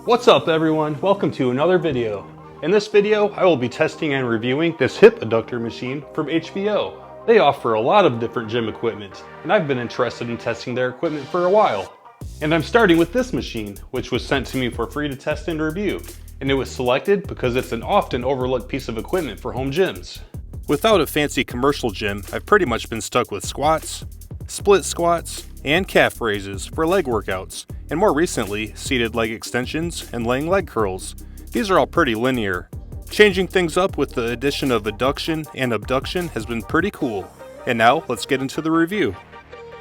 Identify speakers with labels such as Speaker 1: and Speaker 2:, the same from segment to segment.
Speaker 1: What's up everyone? Welcome to another video. In this video, I will be testing and reviewing this hip adductor machine from HVO. They offer a lot of different gym equipment, and I've been interested in testing their equipment for a while. And I'm starting with this machine, which was sent to me for free to test and review, and it was selected because it's an often overlooked piece of equipment for home gyms. Without a fancy commercial gym, I've pretty much been stuck with squats, split squats, and calf raises for leg workouts, and more recently, seated leg extensions and laying leg curls. These are all pretty linear. Changing things up with the addition of adduction and abduction has been pretty cool. And now, let's get into the review.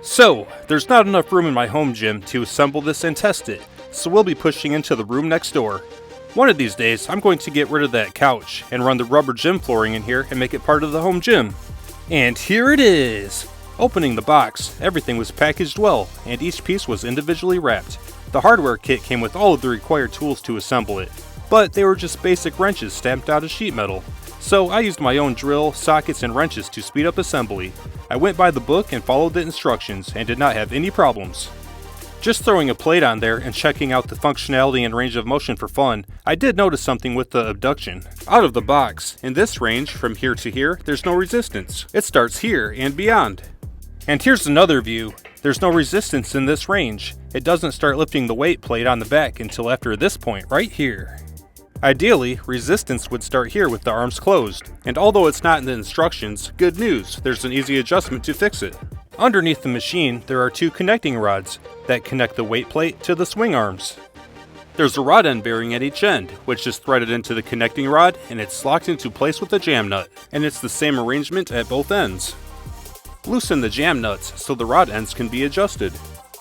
Speaker 1: So, there's not enough room in my home gym to assemble this and test it, so we'll be pushing into the room next door. One of these days, I'm going to get rid of that couch and run the rubber gym flooring in here and make it part of the home gym. And here it is! Opening the box, everything was packaged well, and each piece was individually wrapped. The hardware kit came with all of the required tools to assemble it, but they were just basic wrenches stamped out of sheet metal. So I used my own drill, sockets, and wrenches to speed up assembly. I went by the book and followed the instructions, and did not have any problems. Just throwing a plate on there and checking out the functionality and range of motion for fun, I did notice something with the abduction. Out of the box, in this range, from here to here, there's no resistance. It starts here and beyond. And here's another view. There's no resistance in this range. It doesn't start lifting the weight plate on the back until after this point right here. Ideally, resistance would start here with the arms closed. And although it's not in the instructions, good news, there's an easy adjustment to fix it. Underneath the machine, there are two connecting rods that connect the weight plate to the swing arms. There's a rod end bearing at each end, which is threaded into the connecting rod and it's locked into place with a jam nut. And it's the same arrangement at both ends. Loosen the jam nuts so the rod ends can be adjusted.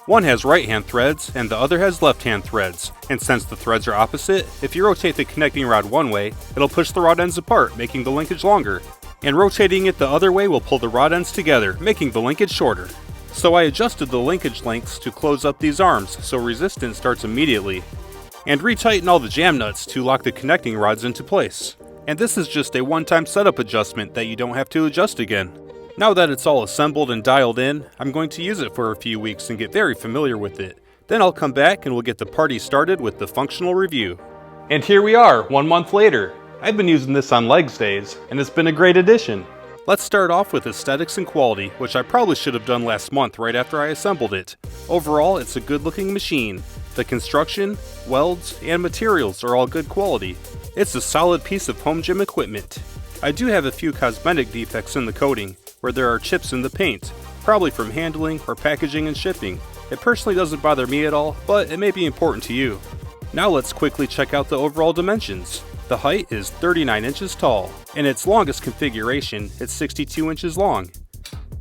Speaker 1: One has right hand threads and the other has left hand threads, and since the threads are opposite, if you rotate the connecting rod one way, it'll push the rod ends apart, making the linkage longer, and rotating it the other way will pull the rod ends together, making the linkage shorter. So I adjusted the linkage lengths to close up these arms so resistance starts immediately, and retighten all the jam nuts to lock the connecting rods into place. And this is just a one-time setup adjustment that you don't have to adjust again. Now that it's all assembled and dialed in, I'm going to use it for a few weeks and get very familiar with it. Then I'll come back and we'll get the party started with the functional review. And here we are, 1 month later. I've been using this on legs days, and it's been a great addition. Let's start off with aesthetics and quality, which I probably should have done last month right after I assembled it. Overall, it's a good looking machine. The construction, welds, and materials are all good quality. It's a solid piece of home gym equipment. I do have a few cosmetic defects in the coating, where there are chips in the paint, probably from handling or packaging and shipping. It personally doesn't bother me at all, but it may be important to you. Now let's quickly check out the overall dimensions. The height is 39 inches tall. In its longest configuration, it's 62 inches long.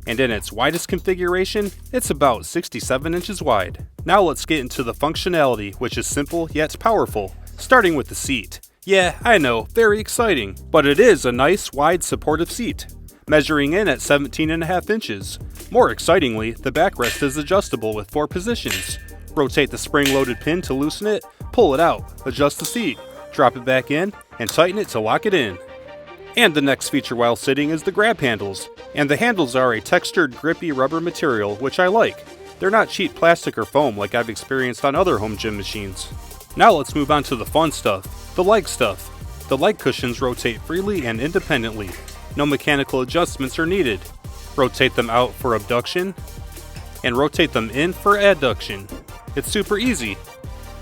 Speaker 1: And in its widest configuration, it's about 67 inches wide. Now let's get into the functionality, which is simple yet powerful, starting with the seat. Yeah, I know, very exciting, but it is a nice, wide, supportive seat, measuring in at 17.5 inches. More excitingly, the backrest is adjustable with 4 positions. Rotate the spring-loaded pin to loosen it, pull it out, adjust the seat, drop it back in, and tighten it to lock it in. And the next feature while sitting is the grab handles. And the handles are a textured, grippy rubber material, which I like. They're not cheap plastic or foam like I've experienced on other home gym machines. Now let's move on to the fun stuff, the leg stuff. The leg cushions rotate freely and independently. No mechanical adjustments are needed. Rotate them out for abduction, and rotate them in for adduction. It's super easy.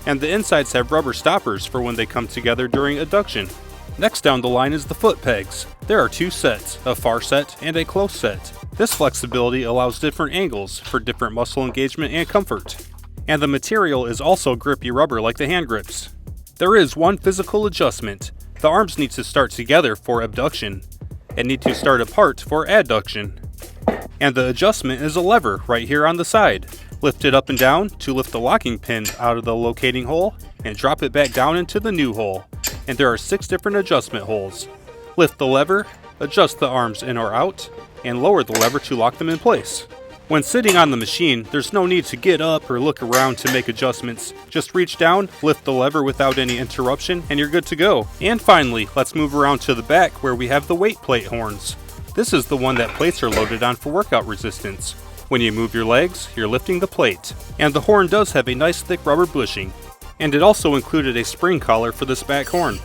Speaker 1: And the insides have rubber stoppers for when they come together during adduction. Next down the line is the foot pegs. There are 2 sets, a far set and a close set. This flexibility allows different angles for different muscle engagement and comfort. And the material is also grippy rubber like the hand grips. There is one physical adjustment. The arms need to start together for abduction, and need to start apart for adduction. And the adjustment is a lever right here on the side. Lift it up and down to lift the locking pin out of the locating hole and drop it back down into the new hole. And there are 6 different adjustment holes. Lift the lever, adjust the arms in or out, and lower the lever to lock them in place. When sitting on the machine, there's no need to get up or look around to make adjustments. Just reach down, lift the lever without any interruption, and you're good to go. And finally, let's move around to the back where we have the weight plate horns. This is the one that plates are loaded on for workout resistance. When you move your legs, you're lifting the plate. And the horn does have a nice thick rubber bushing. And it also included a spring collar for this back horn.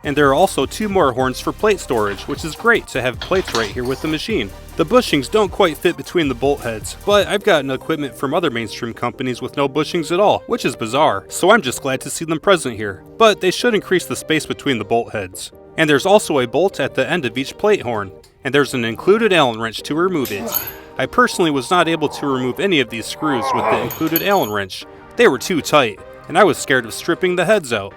Speaker 1: And there are also 2 more horns for plate storage, which is great to have plates right here with the machine. The bushings don't quite fit between the bolt heads, but I've gotten equipment from other mainstream companies with no bushings at all, which is bizarre, so I'm just glad to see them present here. But they should increase the space between the bolt heads. And there's also a bolt at the end of each plate horn, and there's an included Allen wrench to remove it. I personally was not able to remove any of these screws with the included Allen wrench. They were too tight, and I was scared of stripping the heads out.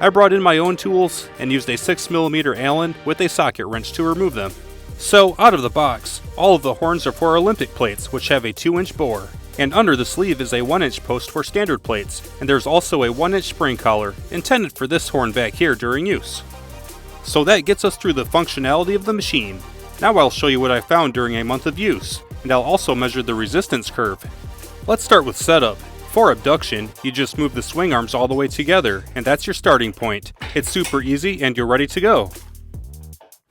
Speaker 1: I brought in my own tools and used a 6mm Allen with a socket wrench to remove them. So, out of the box, all of the horns are for Olympic plates, which have a 2-inch bore. And under the sleeve is a 1-inch post for standard plates, and there's also a 1-inch spring collar, intended for this horn back here during use. So that gets us through the functionality of the machine. Now I'll show you what I found during a month of use, and I'll also measure the resistance curve. Let's start with setup. For abduction, you just move the swing arms all the way together, and that's your starting point. It's super easy and you're ready to go.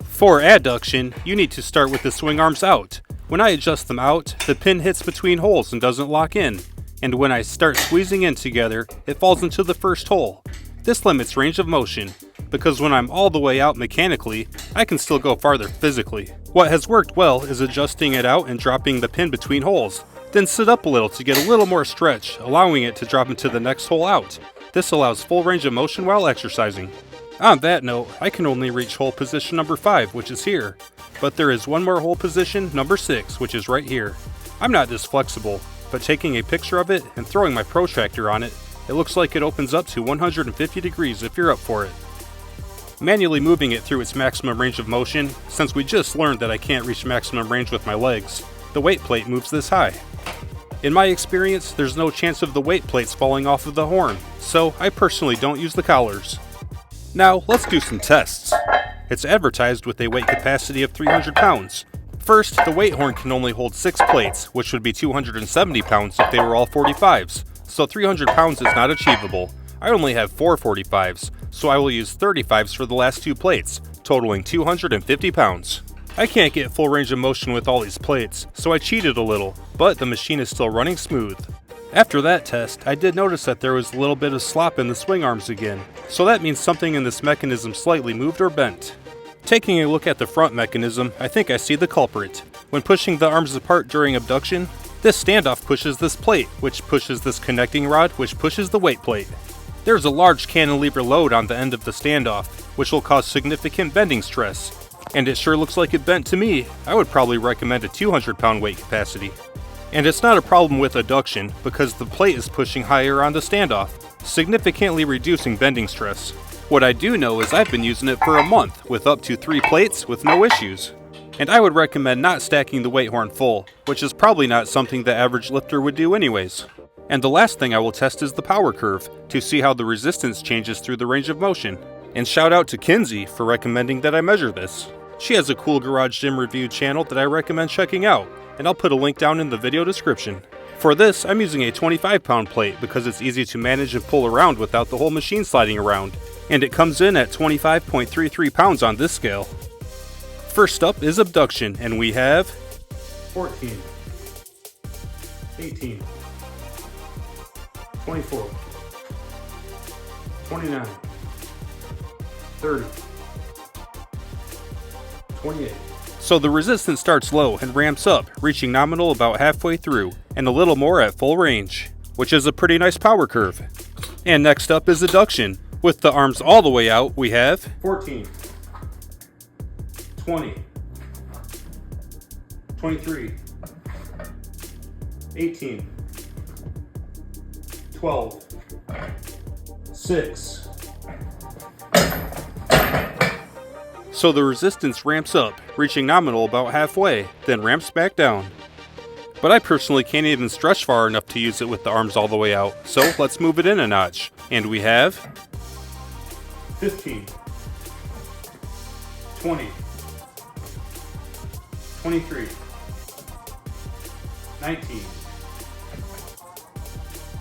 Speaker 1: For adduction, you need to start with the swing arms out. When I adjust them out, the pin hits between holes and doesn't lock in. And when I start squeezing in together, it falls into the first hole. This limits range of motion, because when I'm all the way out mechanically, I can still go farther physically. What has worked well is adjusting it out and dropping the pin between holes. Then sit up a little to get a little more stretch, allowing it to drop into the next hole out. This allows full range of motion while exercising. On that note, I can only reach hole position number 5, which is here. But there is one more hole position, number 6, which is right here. I'm not this flexible, but taking a picture of it and throwing my protractor on it, it looks like it opens up to 150 degrees if you're up for it. Manually moving it through its maximum range of motion, since we just learned that I can't reach maximum range with my legs, the weight plate moves this high. In my experience, there's no chance of the weight plates falling off of the horn, so I personally don't use the collars. Now, let's do some tests. It's advertised with a weight capacity of 300 pounds. First, the weight horn can only hold 6 plates, which would be 270 pounds if they were all 45s, so 300 pounds is not achievable. I only have 4 45s, so I will use 35s for the last 2 plates, totaling 250 pounds. I can't get full range of motion with all these plates, so I cheated a little, but the machine is still running smooth. After that test, I did notice that there was a little bit of slop in the swing arms again, so that means something in this mechanism slightly moved or bent. Taking a look at the front mechanism, I think I see the culprit. When pushing the arms apart during abduction, this standoff pushes this plate, which pushes this connecting rod, which pushes the weight plate. There's a large cantilever load on the end of the standoff, which will cause significant bending stress. And it sure looks like it bent to me. I would probably recommend a 200-pound weight capacity. And it's not a problem with adduction because the plate is pushing higher on the standoff, significantly reducing bending stress. What I do know is I've been using it for a month with up to 3 plates with no issues. And I would recommend not stacking the weight horn full, which is probably not something the average lifter would do anyways. And the last thing I will test is the power curve, to see how the resistance changes through the range of motion. And shout out to Kinzi for recommending that I measure this. She has a cool garage gym review channel that I recommend checking out, and I'll put a link down in the video description. For this, I'm using a 25-pound plate because it's easy to manage and pull around without the whole machine sliding around, and it comes in at 25.33 pounds on this scale. First up is abduction, and we have 14, 18, 24, 29, 30, 28. So the resistance starts low and ramps up, reaching nominal about halfway through, and a little more at full range, which is a pretty nice power curve. And next up is adduction. With the arms all the way out, we have 14, 20, 23, 18, 12, 6. So the resistance ramps up, reaching nominal about halfway, then ramps back down. But I personally can't even stretch far enough to use it with the arms all the way out, so let's move it in a notch. And we have 15, 20, 23, 19,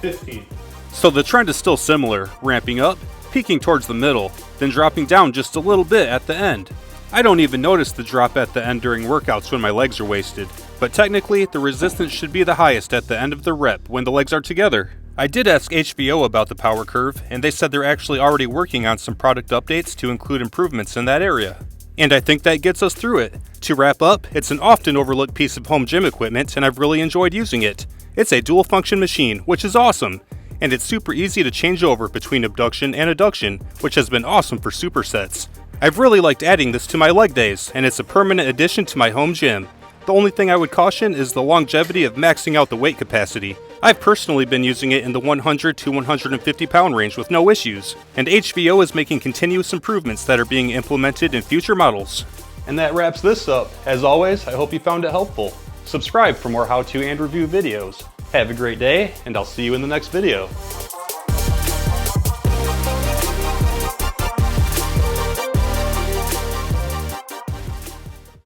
Speaker 1: 15. So the trend is still similar, ramping up, peaking towards the middle, then dropping down just a little bit at the end. I don't even notice the drop at the end during workouts when my legs are wasted, but technically the resistance should be the highest at the end of the rep when the legs are together. I did ask HVO about the power curve, and they said they're actually already working on some product updates to include improvements in that area. And I think that gets us through it. To wrap up, it's an often overlooked piece of home gym equipment, and I've really enjoyed using it. It's a dual function machine, which is awesome. And it's super easy to change over between abduction and adduction, which has been awesome for supersets. I've really liked adding this to my leg days, and it's a permanent addition to my home gym. The only thing I would caution is the longevity of maxing out the weight capacity. I've personally been using it in the 100 to 150 pound range with no issues, and HVO is making continuous improvements that are being implemented in future models. And that wraps this up. As always, I hope you found it helpful. Subscribe for more how-to and review videos. Have a great day, and I'll see you in the next video.